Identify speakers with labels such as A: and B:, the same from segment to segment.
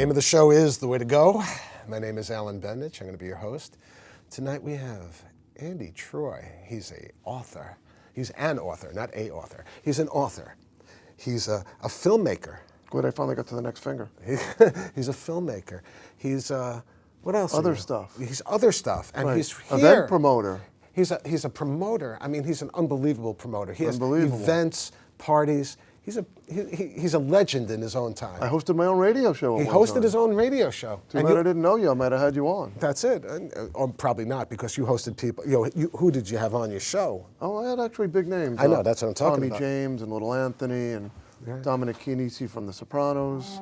A: name of the show is The Way to Go. My name is Alan Bendich. I'm going to be your host. Tonight we have Andy Troy. He's an author. He's an author, not a author. He's an author. He's a filmmaker.
B: Good, I finally got to the next finger.
A: He's a filmmaker. He's, what else?
B: Other stuff.
A: He's other stuff. And
B: Right.
A: he's here.
B: Event promoter.
A: He's a promoter. I mean, he's an unbelievable promoter. He has
B: Unbelievable.
A: events, parties. He's a legend in his own time.
B: I hosted my own radio show.
A: He hosted his own radio show.
B: Too bad I didn't know you. I might have had you on.
A: That's it. Or probably not, because you hosted people. Who did you have on your show?
B: Oh, I had actually big names.
A: I know, that's what I'm talking about.
B: Tommy James and Little Anthony and Dominic Chianese from The Sopranos.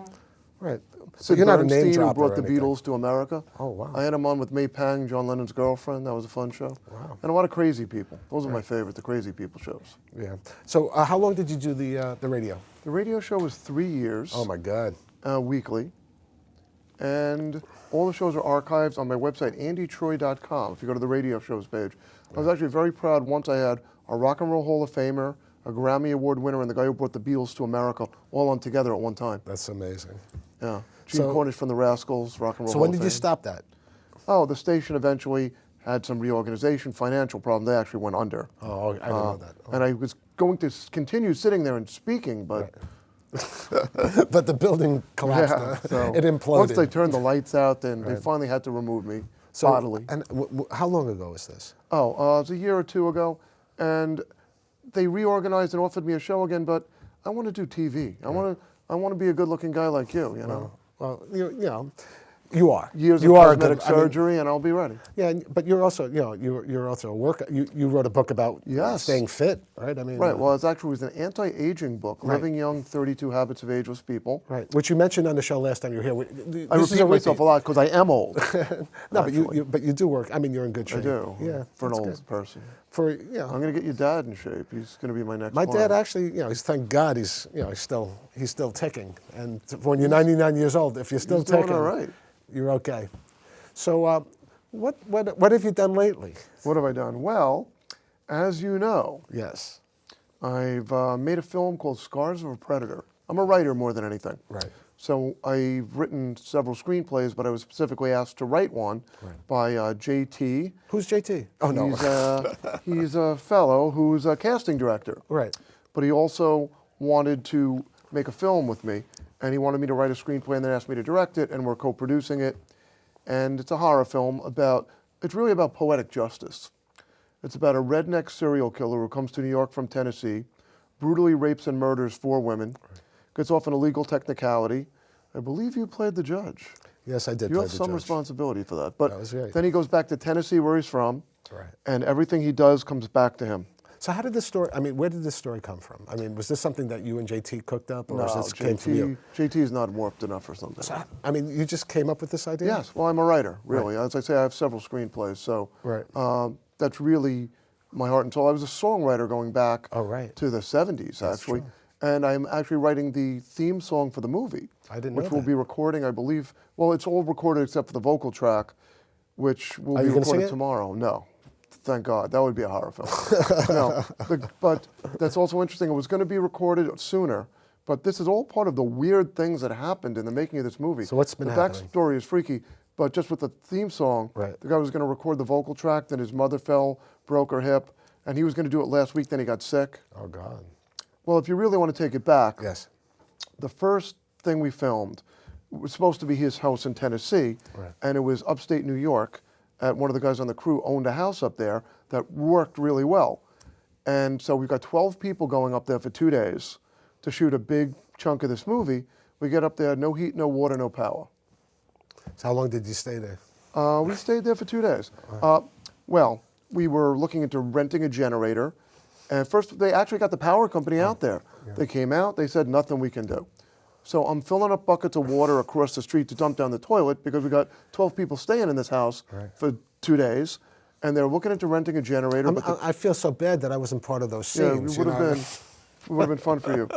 A: Right. So
B: Sid
A: you're not a
B: Bernstein,
A: name
B: who
A: dropper
B: brought
A: or
B: the
A: anything.
B: Beatles to America.
A: Oh, wow.
B: I had him on with May Pang, John Lennon's girlfriend. That was a fun show.
A: Wow.
B: And a lot of crazy people. Those are my favorite, the crazy people shows.
A: Yeah. So how long did you do the radio?
B: The radio show was 3 years.
A: Oh, my God.
B: Weekly. And all the shows are archived on my website, andytroy.com, if you go to the radio shows page. I was actually very proud once I had a Rock and Roll Hall of Famer, a Grammy Award winner, and the guy who brought the Beatles to America all on together at one time.
A: That's amazing.
B: Yeah. Gene Cornish from the Rascals, Rock and Roll
A: So
B: Hall
A: when
B: of
A: did you
B: Fame.
A: stop that?
B: Oh, the station eventually had some reorganization, financial problem. They actually went under.
A: Oh, I didn't know that. Oh.
B: And I was going to continue sitting there and speaking, but
A: But the building collapsed.
B: so
A: It imploded.
B: once they turned the lights out, then they finally had to remove me bodily.
A: And how long ago was this?
B: Oh, it was a year or two ago, and they reorganized and offered me a show again. But I want to do TV. I want to be a good-looking guy like you. You know,
A: Well, you are.
B: years
A: You
B: of
A: are a
B: cosmetic
A: good, I mean,
B: surgery, and I'll be ready.
A: yeah, but you're also, you're also a worker. You wrote a book about
B: Yes.
A: staying fit, right? I mean,
B: Right. Well, it was an anti-aging book, Living Young: 32 Habits of Ageless People.
A: right. Which you mentioned on the show last time you were here.
B: I repeat myself a lot because I am old.
A: No, but you do work. I mean, you're in good shape.
B: I do.
A: Yeah,
B: For an
A: that's
B: old
A: good.
B: person.
A: For
B: I'm going to get your dad in shape. He's going to be my next
A: my
B: client.
A: dad actually, thank God he's still ticking. And when you're 99 years old, if you're still
B: He's doing
A: ticking,
B: all right.
A: you're okay. So, what have you done lately?
B: What have I done? Well, as you know,
A: Yes.
B: I've made a film called Scars of a Predator. I'm a writer more than anything.
A: Right.
B: So I've written several screenplays, but I was specifically asked to write one by JT.
A: Who's JT? Oh no.
B: He's a fellow who's a casting director.
A: Right.
B: But he also wanted to make a film with me, and he wanted me to write a screenplay and then asked me to direct it, and we're co-producing it. And it's a horror film it's really about poetic justice. It's about a redneck serial killer who comes to New York from Tennessee, brutally rapes and murders 4 women, gets off an illegal technicality. I believe you played the judge.
A: Yes, I did.
B: You
A: play
B: have
A: the
B: some
A: judge.
B: responsibility for that. But
A: That was right.
B: then he goes back to Tennessee where he's from,
A: Right.
B: and everything he does comes back to him.
A: So how did this story? I mean, where did this story come from? I mean, was this something that you and JT cooked up, or was this came from you?
B: JT's not warped enough or something.
A: So, I mean, you just came up with this idea?
B: Yes, well, I'm a writer, really. As I say, I have several screenplays, so
A: Right.
B: That's really my heart and soul. I was a songwriter going back
A: Oh, right.
B: to the 70s, actually.
A: true.
B: And I'm actually writing the theme song for the movie.
A: I didn't
B: Which
A: know
B: we'll
A: that.
B: be recording, I believe. Well, it's all recorded except for the vocal track, which will
A: Are
B: be
A: you gonna sing
B: recorded
A: it?
B: tomorrow. No. Thank God. That would be a horror film. No. But that's also interesting. It was going to be recorded sooner, but this is all part of the weird things that happened in the making of this movie.
A: So what's been
B: the
A: happening?
B: backstory is freaky, but just with the theme song,
A: Right.
B: the guy was going to record the vocal track, then his mother fell, broke her hip, and he was going to do it last week, then he got sick.
A: Oh God.
B: Well, if you really want to take it back,
A: Yes.
B: the first thing we filmed was supposed to be his house in Tennessee,
A: Right.
B: and it was upstate New York. One of the guys on the crew owned a house up there that worked really well. And so we've got 12 people going up there for 2 days to shoot a big chunk of this movie. We get up there, no heat, no water, no power.
A: So how long did you stay there?
B: We stayed there for 2 days. Well, we were looking into renting a generator. And first, they actually got the power company out there. They came out, they said, nothing we can do. So I'm filling up buckets of water across the street to dump down the toilet because we got 12 people staying in this house for 2 days. And they're looking into renting a generator.
A: I feel so bad that I wasn't part of those
B: yeah,
A: scenes.
B: it would have been fun for you.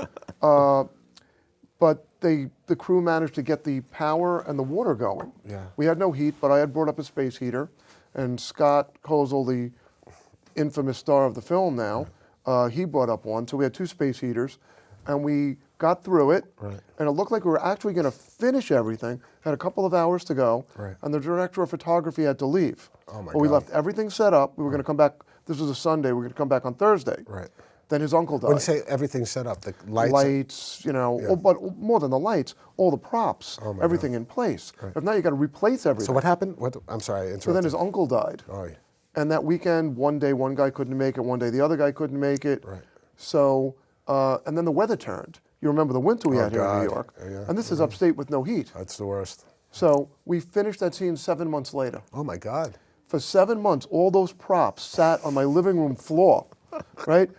B: But the crew managed to get the power and the water going.
A: Yeah.
B: We had no heat, but I had brought up a space heater. And Scott Kozel, the infamous star of the film now, he brought up one. So we had 2 space heaters. And we got through it,
A: Right.
B: and it looked like we were actually going to finish everything. Had a couple of hours to go,
A: Right.
B: and the director of photography had to leave.
A: Oh my
B: But we
A: God.
B: left everything set up. We were going to come back. This was a Sunday. We were going to come back on Thursday.
A: Right.
B: Then his uncle died.
A: When you say everything's set up, the lights.
B: Lights, you know,
A: Yeah.
B: but more than the lights, all the props,
A: Oh my
B: everything in place. If not, you got to replace everything.
A: So what happened? What? I'm sorry, I interrupted.
B: So then his uncle died.
A: Oh, yeah.
B: And that weekend, one day one guy couldn't make it, one day the other guy couldn't make it.
A: Right.
B: So, and then the weather turned. You remember the winter we had here in
A: God.
B: New York.
A: Yeah.
B: And this is upstate with no heat.
A: That's the worst.
B: So we finished that scene 7 months later.
A: Oh my God.
B: For 7 months, all those props sat on my living room floor, right?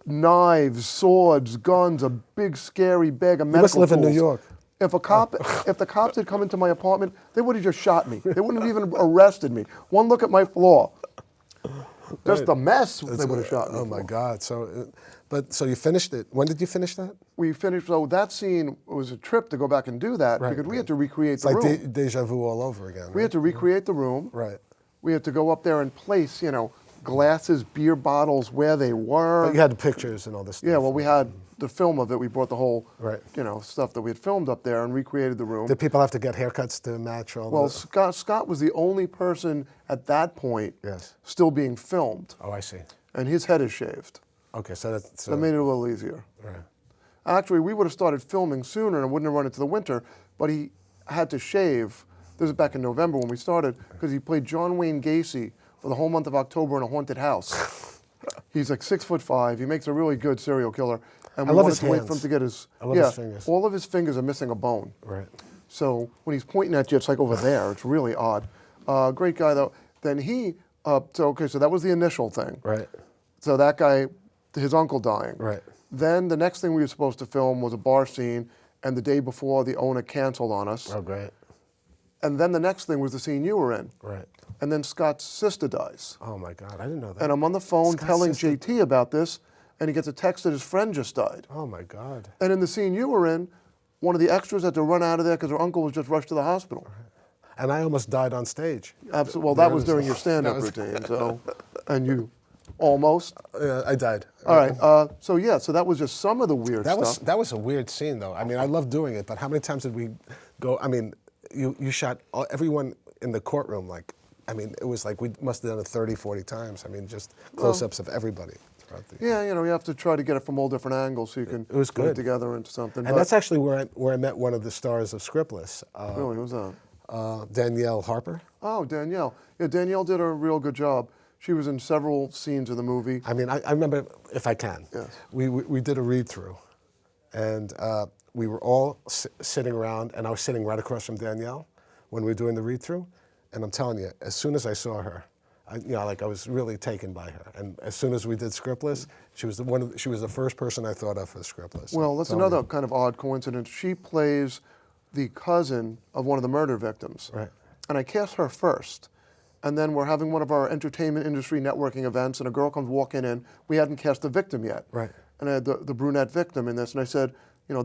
B: Knives, swords, guns, a big scary bag of medical
A: You must live in New
B: tools.
A: York.
B: If the cops had come into my apartment, they would have just shot me. They wouldn't have even arrested me. One look at my floor, just a mess. They would have shot me.
A: Oh my God. So, so you finished it. When did you finish that?
B: We finished. So that scene was a trip to go back and do that because we had to recreate
A: It's
B: the
A: like
B: room.
A: deja vu all over again. Right?
B: We had to recreate the room.
A: Right.
B: We had to go up there and place, glasses, beer bottles where they were.
A: But you had the pictures and all this stuff.
B: Yeah, well, we had the film of it. We brought the whole,
A: Right.
B: stuff that we had filmed up there and recreated the room.
A: Did people have to get haircuts to match all
B: Well,
A: this?
B: Scott was the only person at that point
A: Yes.
B: still being filmed,
A: Oh, I see.
B: and his head is shaved.
A: Okay, so that's...
B: That made it a little easier.
A: right.
B: Actually, we would have started filming sooner and wouldn't have run into the winter, but he had to shave. This is back in November when we started, because he played John Wayne Gacy for the whole month of October in a haunted house. He's like 6'5". He makes a really good serial killer. And we
A: love
B: wanted
A: his
B: to wait for him
A: hands.
B: to get his...
A: I love his fingers.
B: all of his fingers are missing a bone.
A: Right.
B: So when he's pointing at you, it's like over there. It's really odd. Great guy, though. Then he... so that was the initial thing.
A: Right.
B: So that guy, his uncle dying.
A: Right.
B: Then the next thing we were supposed to film was a bar scene, and the day before, the owner canceled on us.
A: Oh, great.
B: And then the next thing was the scene you were in.
A: Right.
B: And then Scott's sister dies.
A: Oh my God, I didn't know that.
B: And I'm on the phone
A: Scott's
B: telling
A: sister-
B: JT about this, and he gets a text that his friend just died.
A: Oh my God.
B: And in the scene you were in, one of the extras had to run out of there because her uncle was just rushed to the hospital.
A: And I almost died on stage.
B: Absolutely. Well, that was during your stand-up routine. So, and you almost.
A: Yeah, I died.
B: All right. So that was just some of the weird stuff.
A: That was a weird scene, though. I mean, I love doing it, but how many times did we go? I mean, you shot everyone in the courtroom. Like, I mean, it was like we must have done it 30, 40 times. I mean, just close-ups of everybody.
B: Yeah, you have to try to get it from all different angles so you can
A: It was
B: put it
A: good.
B: together into something.
A: And that's actually where I met one of the stars of Scriptless,
B: Really, who's that?
A: Danielle Harper.
B: Oh, Danielle. Yeah, Danielle did a real good job. She was in several scenes of the movie.
A: I mean, I remember, if I can,
B: Yes.
A: we did a read-through, and we were all sitting around, and I was sitting right across from Danielle when we were doing the read-through, and I'm telling you, as soon as I saw her, I was really taken by her. And as soon as we did Scriptless, she was the first person I thought of for Scriptless.
B: Well, that's another kind of odd coincidence. She plays the cousin of one of the murder victims.
A: Right.
B: And I cast her first. And then we're having one of our entertainment industry networking events, and a girl comes walking in. We hadn't cast the victim yet.
A: Right.
B: And I had the brunette victim in this, and I said,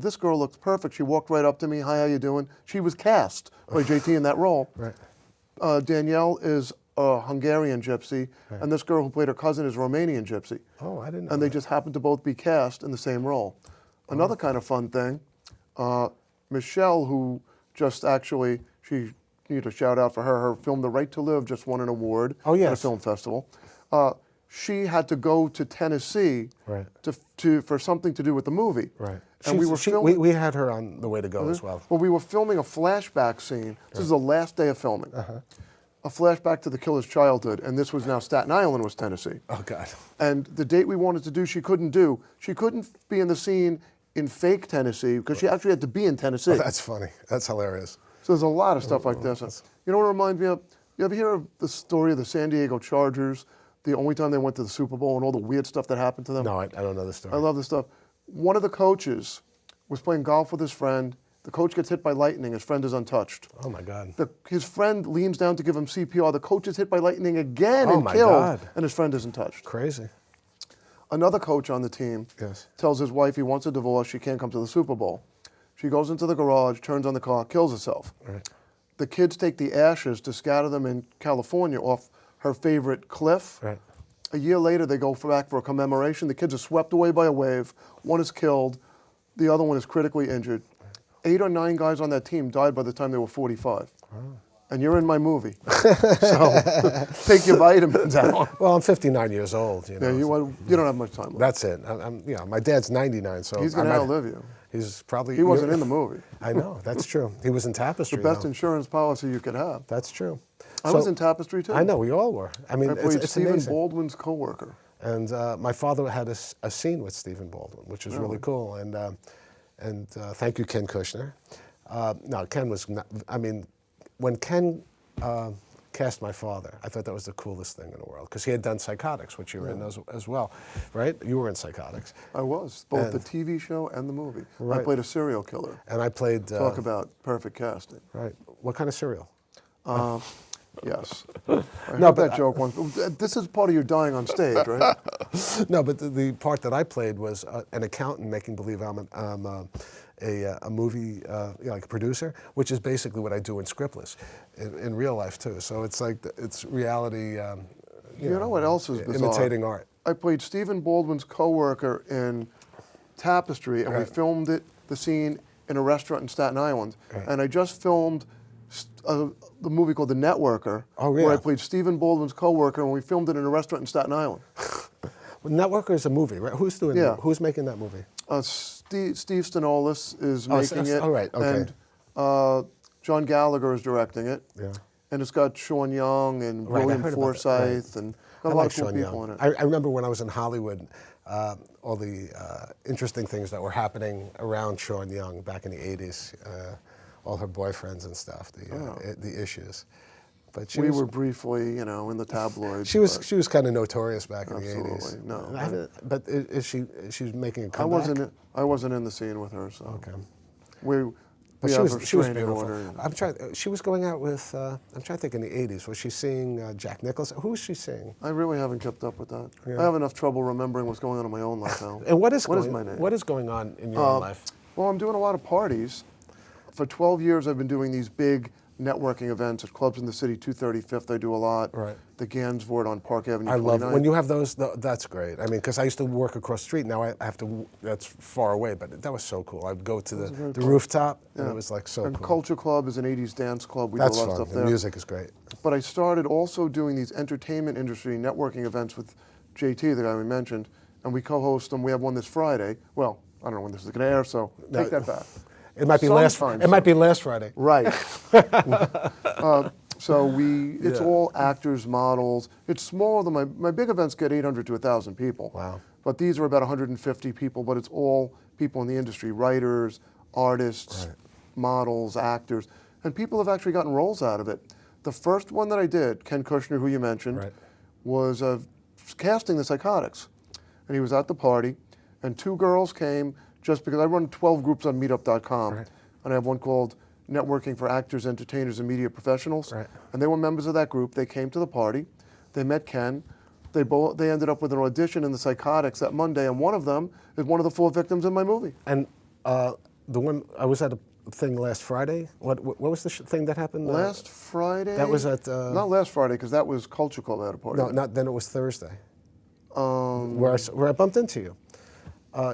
B: this girl looks perfect. She walked right up to me. Hi, how you doing? She was cast by JT in that role.
A: Right.
B: Danielle is a Hungarian gypsy, and this girl who played her cousin is a Romanian gypsy.
A: Oh, I didn't know
B: And they
A: that.
B: just happened to both be cast in the same role. Another kind of fun thing, Michelle, who just actually, she need a shout out for her. Her film, The Right to Live, just won an award
A: Oh,
B: at a
A: yes.
B: film festival. She had to go to Tennessee
A: Right.
B: for something to do with the movie.
A: Right.
B: And we were filming.
A: we had her on the way to go as well.
B: Well, we were filming a flashback scene. This is the last day of filming. A flashback to the killer's childhood, and this was now Staten Island was Tennessee.
A: Oh, God.
B: And the date we wanted to do, she couldn't do. She couldn't be in the scene in fake Tennessee because she actually had to be in Tennessee.
A: Oh, that's funny. That's hilarious.
B: So there's a lot of stuff like this. You know what it reminds me of? You ever hear of the story of the San Diego Chargers, the only time they went to the Super Bowl and all the weird stuff that happened to them?
A: No, I don't know the story.
B: I love this stuff. One of the coaches was playing golf with his friend. The coach gets hit by lightning. His friend is untouched.
A: Oh, my God.
B: His friend leans down to give him CPR. The coach is hit by lightning again
A: Oh,
B: and
A: my
B: killed,
A: God.
B: and his friend isn't touched.
A: Crazy.
B: Another coach on the team
A: Yes.
B: tells his wife he wants a divorce. She can't come to the Super Bowl. She goes into the garage, turns on the car, kills herself.
A: Right.
B: The kids take the ashes to scatter them in California off her favorite cliff.
A: Right.
B: A year later, they go back for a commemoration. The kids are swept away by a wave. One is killed. The other one is critically injured. 8 or 9 guys on that team died by the time they were 45. And you're in my movie. So take your vitamins, Alan.
A: Well, I'm 59 years old. You know,
B: Yeah, you don't have much time left.
A: that's it. My dad's 99, so
B: He's going to outlive you.
A: He's probably.
B: He wasn't in the movie.
A: I know, that's true. He was in Tapestry.
B: The best
A: though.
B: insurance policy you could have.
A: That's true.
B: I was in Tapestry too.
A: I know, we all were. I mean,
B: I played
A: it's
B: Stephen
A: amazing.
B: Baldwin's coworker.
A: And my father had a scene with Stephen Baldwin, which was really cool. And thank you, Ken Kushner. No, Ken was not, I mean, when Ken cast my father, I thought that was the coolest thing in the world, because he had done Psychotics, which you were in as well, right? You were in Psychotics.
B: I was, both the TV show and the movie.
A: Right.
B: I played a serial killer.
A: And I played...
B: Talk about perfect casting.
A: Right. What kind of cereal?
B: Yes.
A: No,
B: heard
A: but
B: that joke once. This is part of your dying on stage, right?
A: No, but the part that I played was an accountant making believe I'm a movie, like a producer, which is basically what I do in Scriptless, in real life too. So it's like it's reality.
B: You know what else is bizarre?
A: Imitating art.
B: I played Stephen Baldwin's coworker in Tapestry, and we filmed the scene in a restaurant in Staten Island.
A: Right.
B: And I just filmed the movie called The Networker,
A: Oh, yeah.
B: where I played Stephen Baldwin's coworker, and we filmed it in a restaurant in Staten Island.
A: Well, Networker is a movie, right? Who's doing
B: Yeah.
A: it? Who's making that movie?
B: Steve Stanolis is making it,
A: all right, okay.
B: and John Gallagher is directing it.
A: Yeah.
B: And it's got Sean Young and
A: Right, I
B: William
A: heard about that,
B: Forsythe, and got
A: I
B: a lot
A: like
B: of cool
A: Sean
B: people
A: Young.
B: in it.
A: I remember when I was in Hollywood, all the interesting things that were happening around Sean Young back in the 80s, all her boyfriends and stuff, the issues. But
B: We were briefly, in the tabloids.
A: She was kind of notorious back in the 80s.
B: Absolutely, no.
A: And but is she's making a comeback?
B: I wasn't in the scene with her, so.
A: Okay.
B: We
A: But
B: have a
A: she was
B: restraining
A: beautiful.
B: order.
A: I'm trying. She was going out with. I'm trying to think. In the '80s, was she seeing Jack Nicholson? Who was she seeing?
B: I really haven't kept up with that.
A: Yeah.
B: I have enough trouble remembering what's going on in my own life now.
A: And what is
B: my
A: going?
B: name?
A: What is going on in your own life?
B: Well, I'm doing a lot of parties. For 12 years, I've been doing these big networking events at clubs in the city. 235th, I do a lot.
A: Right.
B: The Gansvoort on Park Avenue.
A: I love
B: 29.
A: when you have those. That's great. I mean, because I used to work across the street. Now I have to. That's far away, but that was so cool. I'd go to the rooftop, and it was like so
B: And
A: cool.
B: Culture Club is an 80s dance club. We
A: That's
B: do a lot
A: fun.
B: of stuff
A: The
B: there.
A: music is great.
B: But I started also doing these entertainment industry networking events with JT, the guy we mentioned, and we co-host them. We have one this Friday. Well, I don't know when this is going to air, so take that back.
A: It might be
B: Sometime
A: It might be last Friday.
B: Right. It's all actors, models. It's smaller than my big events get 800 to 1,000 people.
A: Wow.
B: But these are about 150 people, but it's all people in the industry, writers, artists, models, actors. And people have actually gotten roles out of it. The first one that I did, Ken Kushner, who you mentioned, was casting the Psychotics. And he was at the party, and 2 girls came just because I run 12 groups on meetup.com.
A: Right.
B: And I have one called Networking for Actors, Entertainers, and Media Professionals.
A: Right.
B: And they were members of that group. They came to the party. They met Ken. They ended up with an audition in the Psychotics that Monday, and one of them is one of the 4 victims in my movie.
A: And the one I was at a thing last Friday. What was the thing that happened?
B: Last Friday?
A: That was at.
B: Not last Friday, because that was Culture Club at a party.
A: No, not then. It was Thursday. Where I bumped into you.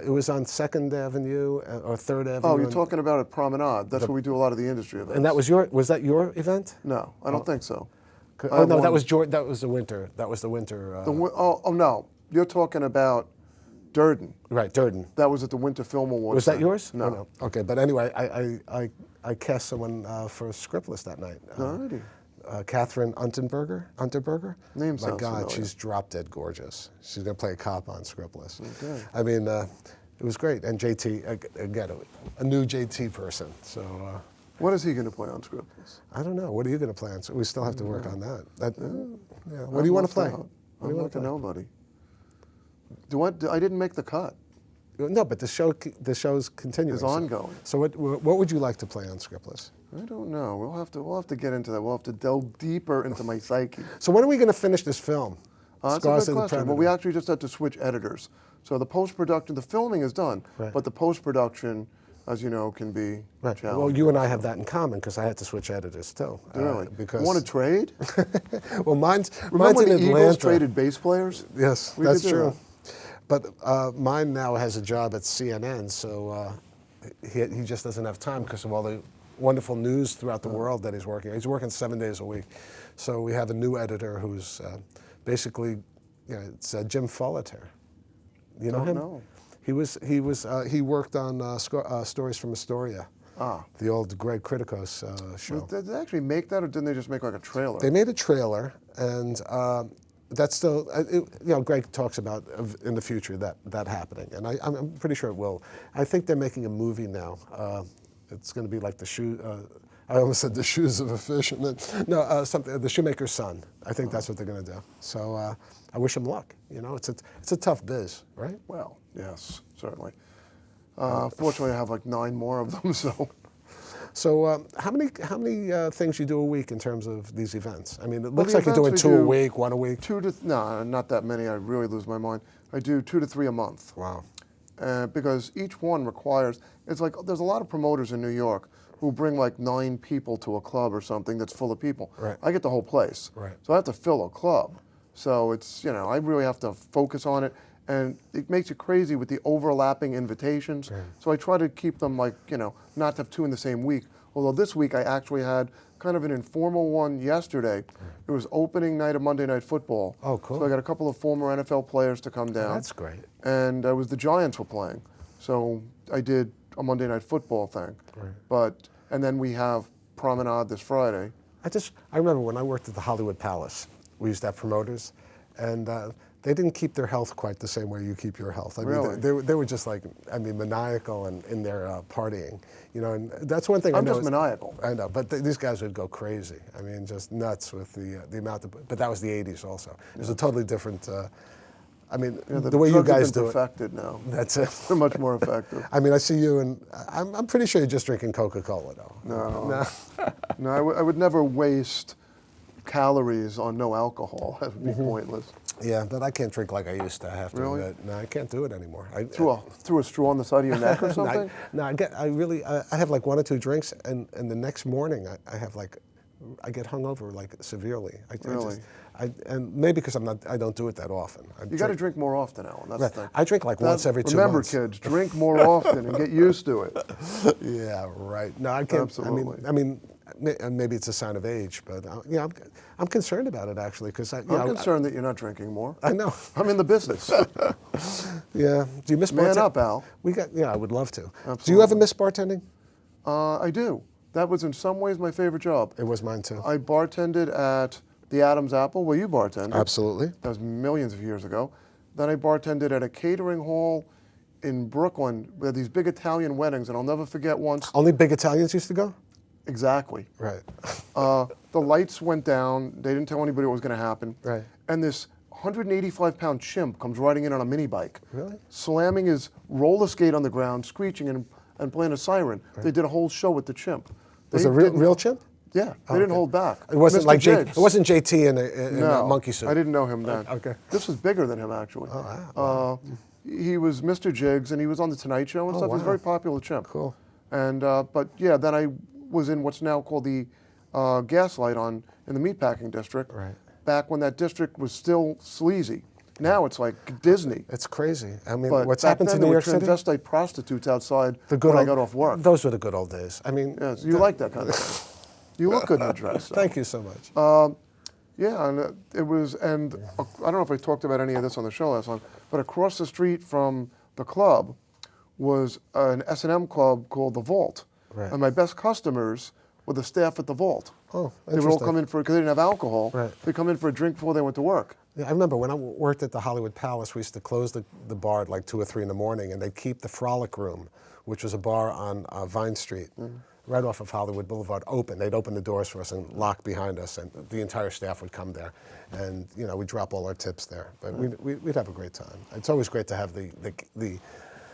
A: It was on 2nd Avenue or 3rd Avenue.
B: Oh, you're talking about at Promenade. That's where we do a lot of the industry events.
A: And that was that your event?
B: No, I don't think so.
A: Oh no, that was that was the winter. That was the winter.
B: No, you're talking about Durden.
A: Right, Durden.
B: That was at the Winter Film Awards.
A: Was that yours?
B: No.
A: Oh, no. Okay, but anyway, I cast someone for Scriptless that night.
B: Alrighty.
A: Catherine Unterberger.
B: Name
A: My
B: sounds
A: God,
B: familiar.
A: she's drop dead gorgeous. She's gonna play a cop on Scriptless.
B: Okay.
A: I mean, it was great. And JT, again, a new JT person. So.
B: What is he going to play on Scriptless?
A: I don't know. What are you going to play on? So we still have to work on that. Yeah. What do you want to play?
B: I'm like a nobody. I didn't make the cut.
A: No, but the show's continuing.
B: It's ongoing.
A: So what would you like to play on Scriptless?
B: I don't know. We'll have to get into that. We'll have to delve deeper into my psyche.
A: So when are we going to finish this film?
B: That's a good question. But we actually just had to switch editors. So the post-production, the filming is done, but the post-production, as you know, can be challenging.
A: Well, you and I have that in common because I had to switch editors too.
B: Really?
A: Because
B: You want to trade?
A: well, mine's
B: Remember
A: in
B: when the
A: Atlanta.
B: Eagles traded bass players?
A: Yes,
B: We
A: that's
B: could do
A: true. But mine now has a job at CNN, so he just doesn't have time because of all the wonderful news throughout the world that he's working. He's working 7 days a week. So we have a new editor who's basically, it's Jim Folletaire. You know him?
B: No.
A: He worked on Stories from Astoria. The old Greg Criticos show.
B: Did they actually make that, or didn't they just make like a trailer?
A: They made a trailer, and that's still, Greg talks about in the future that happening, and I'm pretty sure it will. I think they're making a movie now. It's going to be like I almost said the shoes of a fisherman. No, something. The Shoemaker's Son. I think that's what they're going to do. So I wish them luck. It's a tough biz, right?
B: Well, yes, certainly. Fortunately, I have like 9 more of them.
A: So how many things you do a week in terms of these events? I mean, it looks like you're doing 2 a week, 1 a week.
B: No, not that many. I really lose my mind. I do 2 to 3 a month.
A: Wow.
B: Because each one requires, it's like there's a lot of promoters in New York who bring like 9 people to a club or something that's full of people.
A: Right.
B: I get the whole place.
A: Right.
B: So I have to fill a club. So it's, I really have to focus on it. And it makes it crazy with the overlapping invitations.
A: Right.
B: So I try to keep them like, not to have 2 in the same week. Although this week I actually had kind of an informal one yesterday. It was opening night of Monday Night Football.
A: Oh, cool.
B: So I got a couple of former NFL players to come down.
A: Oh, that's great.
B: And it was the Giants were playing. So I did a Monday Night Football thing.
A: Right.
B: And then we have Promenade this Friday.
A: I remember when I worked at the Hollywood Palace, we used to have promoters, and they didn't keep their health quite the same way you keep your health. I
B: Really?
A: mean, they were just like, maniacal in their partying. And that's one thing I know.
B: I'm just maniacal.
A: I know, but these guys would go crazy. I mean, just nuts with the amount of, but that was the 80s also. It was a totally different, the way you guys do it.
B: Perfected now.
A: That's it.
B: They're much more effective.
A: I mean, I see you, and I'm pretty sure you're just drinking Coca-Cola, though.
B: No, I would never waste calories on no alcohol. That would be pointless.
A: Yeah, but I can't drink like I used to. I have to
B: Really?
A: admit. No, I can't do it anymore.
B: Through a straw on the side of your neck or something?
A: I have like 1 or 2 drinks, and the next morning I get hungover like severely.
B: Really?
A: And maybe because I don't do it that often.
B: You got to drink more often, Alan. That's the thing.
A: I drink like once every 2 months.
B: Remember, kids, drink more often and get used to it.
A: Yeah, right. No, I can't.
B: Absolutely.
A: I mean, maybe it's a sign of age, but I'm concerned about it actually because I'm
B: concerned that you're not drinking more.
A: I know.
B: I'm in the business.
A: Yeah. Do you miss bartending?
B: Man up, Al.
A: I would love to.
B: Absolutely.
A: Do you ever miss bartending?
B: I do. That was in some ways my favorite job.
A: It was mine too.
B: I bartended at the Adam's Apple, where you bartended.
A: Absolutely.
B: That was millions of years ago. Then I bartended at a catering hall in Brooklyn where these big Italian weddings, and I'll never forget once.
A: Only big Italians used to go?
B: Exactly.
A: Right.
B: The lights went down. They didn't tell anybody what was going to happen.
A: Right.
B: And this 185-pound chimp comes riding in on a mini bike.
A: Really?
B: Slamming his roller skate on the ground, screeching and playing a siren. Right. They did a whole show with the chimp.
A: Was it a real chimp?
B: Yeah, they didn't hold back.
A: It wasn't
B: Mr.
A: like
B: Jiggs.
A: it wasn't JT in a monkey suit.
B: I didn't know him then.
A: Okay.
B: This was bigger than him, actually.
A: Oh, wow.
B: He was Mr. Jiggs, and he was on the Tonight Show and stuff.
A: Wow.
B: He's a very popular chimp.
A: Cool.
B: And then I was in what's now called the Gaslight in the Meatpacking District.
A: Right.
B: Back when that district was still sleazy. Now it's like Disney.
A: It's crazy. I mean,
B: But
A: what's
B: back
A: happened
B: then,
A: to New York
B: there were
A: City?
B: transvestite prostitutes outside when I got off work.
A: Those were the good old days. I mean,
B: Yes, you like that kind of thing. You look good in a dress. So.
A: Thank you so much.
B: Yeah, and it was, and I don't know if I talked about any of this on the show last time, but across the street from the club was an S&M club called The Vault.
A: Right.
B: And my best customers were the staff at The Vault.
A: Oh,
B: They would all come in because they didn't have alcohol.
A: Right.
B: They'd come in for a drink before they went to work.
A: Yeah, I remember when I worked at the Hollywood Palace, we used to close the bar at like 2 or 3 in the morning, and they'd keep the Frolic Room, which was a bar on Vine Street, right off of Hollywood Boulevard, open. They'd open the doors for us and lock behind us, and the entire staff would come there. And, we'd drop all our tips there. But we'd have a great time. It's always great to have the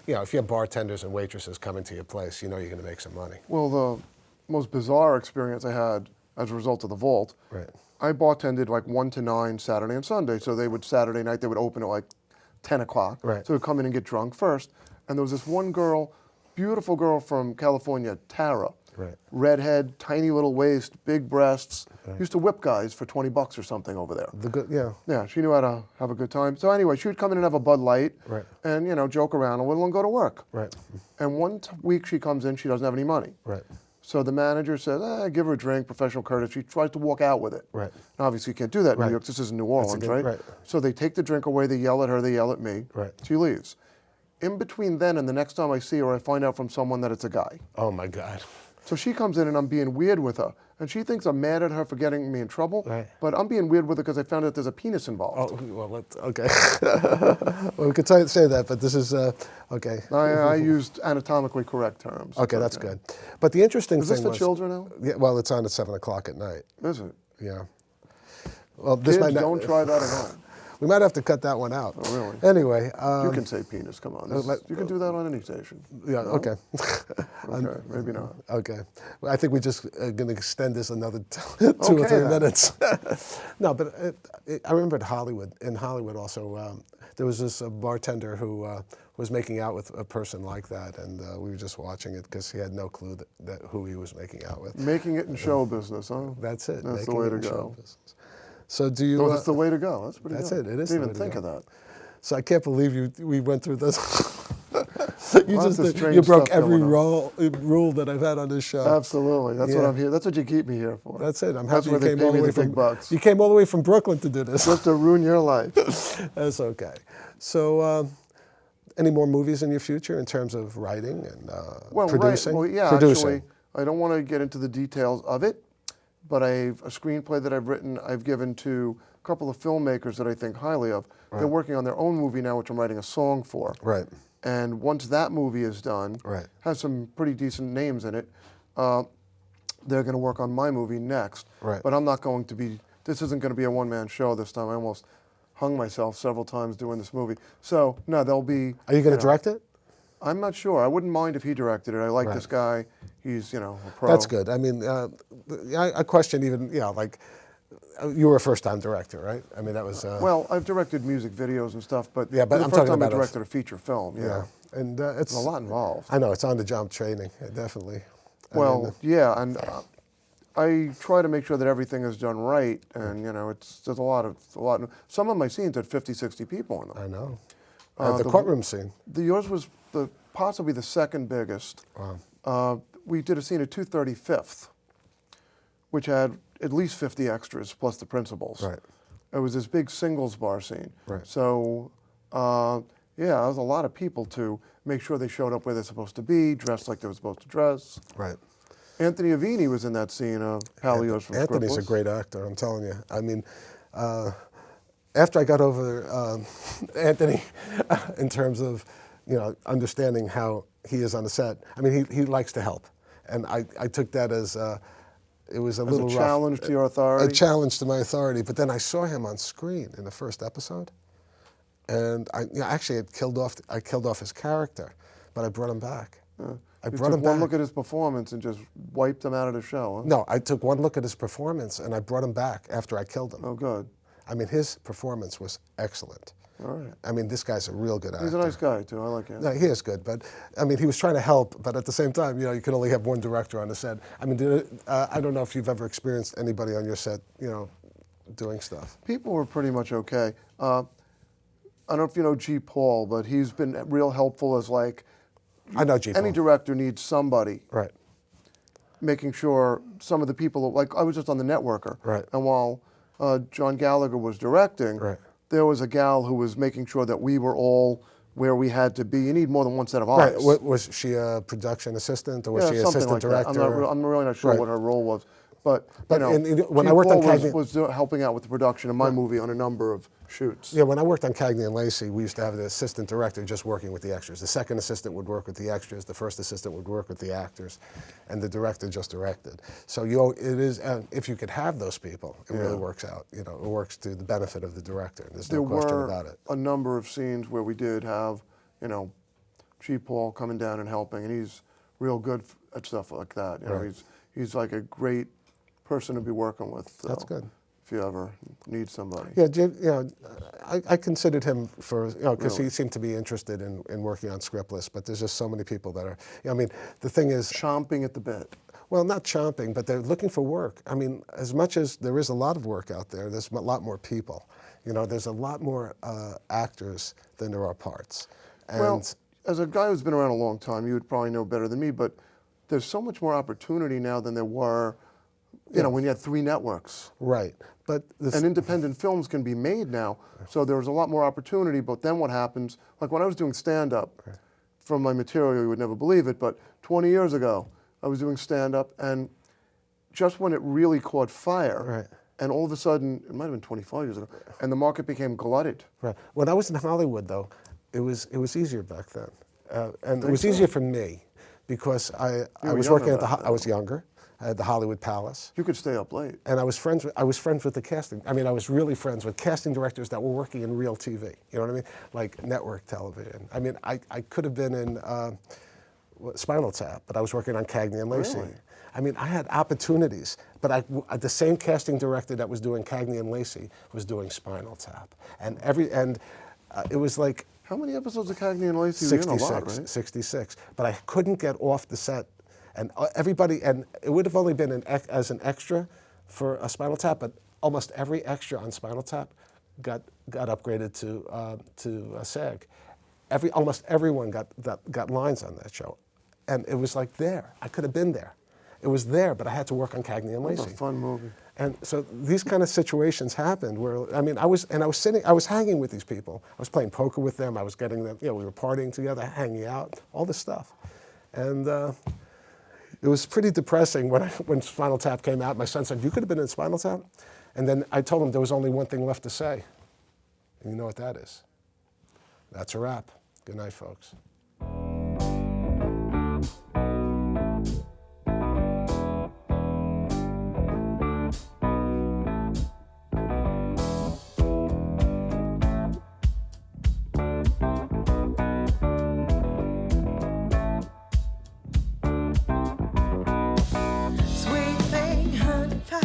A: if you have bartenders and waitresses coming to your place, you're going to make some money.
B: Well, the most bizarre experience I had as a result of The Vault,
A: Right.
B: I bartended like 1 to 9 Saturday and Sunday. So Saturday night, they would open at like 10 o'clock.
A: Right.
B: So we'd come in and get drunk first. And there was this one girl, beautiful girl from California, Tara.
A: Right.
B: Redhead, tiny little waist, big breasts. Used to whip guys for $20 or something over there.
A: Yeah.
B: Yeah, she knew how to have a good time. So anyway, she would come in and have a Bud Light,
A: Right.
B: and joke around a little and go to work.
A: Right.
B: And one week she comes in, she doesn't have any money.
A: Right.
B: So the manager says, give her a drink, professional courtesy. She tries to walk out with it.
A: Right.
B: Now, obviously, you can't do that in
A: Right.
B: New York. This isn't New Orleans,
A: good-
B: right?
A: right.
B: So they take the drink away, they yell at her, they yell at me.
A: Right.
B: She leaves. In between then and the next time I see her, I find out from someone that it's a guy.
A: Oh my God.
B: So she comes in and I'm being weird with her. And she thinks I'm mad at her for getting me in trouble.
A: Right.
B: But I'm being weird with her because I found out there's a penis involved.
A: Oh well, okay. Well, we could say that, but this is okay.
B: I used anatomically correct terms.
A: Okay, that's good. But the interesting
B: Is
A: thing
B: this for
A: was,
B: children now?
A: yeah, well, it's on at 7 o'clock at night.
B: Is it?
A: Yeah. Well, this
B: Kids,
A: might not,
B: don't try that at home.
A: we might have to cut that one out.
B: Oh, really?
A: Anyway.
B: You can say penis, come on. You can do that on any station.
A: Yeah.
B: No?
A: Okay.
B: Okay, maybe not.
A: Okay. Well, I think we're just going to extend this another 2 or 3 minutes. No, but I remember in Hollywood also, there was this bartender who was making out with a person like that, and we were just watching it because he had no clue that who he was making out with.
B: Making it in show business, huh?
A: That's it.
B: That's the
A: making
B: way
A: it
B: to
A: in show
B: go.
A: business. So do you?
B: Oh, that's the way to go. That's pretty
A: That's
B: good.
A: it. It is
B: Didn't
A: the
B: even
A: way to
B: think
A: go.
B: of that.
A: So I can't believe we went through this.
B: Lots of strange
A: You broke
B: stuff
A: every
B: going on.
A: rule that I've had on this show.
B: Absolutely. That's what I'm here. That's what you keep me here for.
A: That's it. I'm
B: That's
A: happy
B: where
A: you
B: they
A: came
B: pay
A: all the
B: me
A: way
B: the big
A: from
B: bucks.
A: You came all the way from Brooklyn to do this.
B: Just to ruin your life.
A: That's okay. So, any more movies in your future in terms of writing and producing?
B: Right. Well, yeah,
A: producing.
B: actually, I don't want to get into the details of it, but a screenplay that I've written, I've given to a couple of filmmakers that I think highly of. They're working on their own movie now, which I'm writing a song for.
A: Right.
B: And once that movie is done,
A: Right.
B: has some pretty decent names in it, they're going to work on my movie next.
A: Right.
B: But I'm not going to be, this isn't going to be a one-man show this time. I almost hung myself several times doing this movie. So, no, there'll be...
A: Are you going to direct it?
B: I'm not sure. I wouldn't mind if he directed it. I like this guy. He's, a pro.
A: That's good. I mean, I question even, like, you were a first-time director, right? I mean, that was...
B: Well, I've directed music videos and stuff, but,
A: Yeah, but
B: the
A: I'm
B: first
A: talking
B: time I
A: about
B: directed a feature film.
A: yeah. And it's...
B: There's a lot involved.
A: I know, it's on-the-job training, definitely.
B: Well, yeah, and I try to make sure that everything is done right, and there's a lot. Some of my scenes had 50, 60 people in them.
A: I know. The courtroom scene.
B: Yours was possibly the second biggest.
A: Wow.
B: We did a scene at 235th, which had at least 50 extras plus the principals.
A: Right.
B: It was this big singles bar scene.
A: Right.
B: So, yeah, it was a lot of people to make sure they showed up where they're supposed to be, dressed like they were supposed to dress.
A: Right.
B: Anthony Avini was in that scene, Palios from
A: Anthony's a
B: Scriptless.
A: great actor, I'm telling you. I mean, after I got over Anthony in terms of, understanding how he is on the set, I mean, he likes to help. And I took that as, it was a little rough.
B: A challenge to your authority?
A: A challenge to my authority. But then I saw him on screen in the first episode. And actually I killed off his character, but I brought him back. I brought him back.
B: One look at his performance and just wiped him out of the show, huh?
A: No, I took one look at his performance and I brought him back after I killed him.
B: Oh, good.
A: I mean, his performance was excellent.
B: All right.
A: I mean, this guy's a real good actor.
B: He's a nice guy, too. I like him.
A: No, he is good, but I mean, he was trying to help, but at the same time, you can only have one director on the set. I mean, I don't know if you've ever experienced anybody on your set, doing stuff.
B: People were pretty much okay. I don't know if you know G. Paul, but he's been real helpful as
A: I know G.
B: any
A: Paul.
B: director needs somebody
A: Right.
B: making sure some of the people, I was just on The Networker.
A: Right.
B: And while John Gallagher was directing,
A: Right.
B: there was a gal who was making sure that we were all where we had to be. You need more than one set of eyes.
A: Right. Was she a production assistant or was she
B: something
A: assistant
B: like
A: director?
B: that. I'm really not sure
A: Right.
B: what her role was. But
A: But when
B: G.
A: I worked on
B: Paul
A: Cagney-
B: was helping out with the production of my movie on a number of shoots.
A: Yeah, when I worked on Cagney and Lacey, we used to have the assistant director just working with the extras. The second assistant would work with the extras. The first assistant would work with the actors, and the director just directed. So it is, if you could have those people, it really works out. It works to the benefit of the director. There's no question about it.
B: There were a number of scenes where we did have, G. Paul coming down and helping, and he's real good at stuff like that. He's like a great person to be working with. So
A: That's good.
B: If you ever need somebody.
A: Yeah, I considered him for, because
B: Really?
A: he seemed to be interested in working on Scriptless, but there's just so many people that are, I mean, the thing is,
B: Chomping at the bit.
A: Well, not chomping, but they're looking for work. I mean, as much as there is a lot of work out there, there's a lot more people. You know, there's a lot more actors than there are parts. And
B: Well, as a guy who's been around a long time, you would probably know better than me, but there's so much more opportunity now than there were, you know, when you had 3 networks.
A: right, but
B: And independent films can be made now, so there's a lot more opportunity, but then what happens, like when I was doing stand-up, from my material, you would never believe it, but 20 years ago, I was doing stand-up, and just when it really caught fire,
A: Right.
B: and all of a sudden, it might have been 25 years ago, and the market became glutted.
A: right. When I was in Hollywood, though, it was easier back then, and it was
B: so?
A: easier for me because I
B: were
A: was
B: younger
A: working at
B: back
A: I was younger. I had the Hollywood Palace.
B: You could stay up late.
A: And I was friends with the casting. I mean, I was really friends with casting directors that were working in real TV. You know what I mean? Like network television. I mean, I could have been in Spinal Tap, but I was working on Cagney and Lacey.
B: Really?
A: I mean, I had opportunities, but the same casting director that was doing Cagney and Lacey was doing Spinal Tap, and it was like
B: How many episodes of Cagney and Lacey were you in? A lot,
A: 66,
B: right?
A: 66. But I couldn't get off the set. And everybody, and it would have only been as an extra for a Spinal Tap, but almost every extra on Spinal Tap got upgraded to SAG. Almost everyone got lines on that show. And it was like there. I could have been there. It was there, but I had to work on Cagney and
B: What
A: Lacey.
B: a fun movie.
A: And so these kind of situations happened where, I mean, I was hanging with these people. I was playing poker with them. I was getting them, you know, we were partying together, hanging out, all this stuff. And it was pretty depressing when Spinal Tap came out. My son said, "You could have been in Spinal Tap?" And then I told him there was only one thing left to say. And you know what that is? That's a wrap. Good night, folks.
C: Sweet thing, honey pie,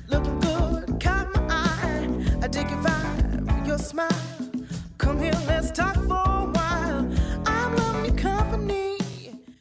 C: looking good, caught my eye. I dig your vibe, your smile.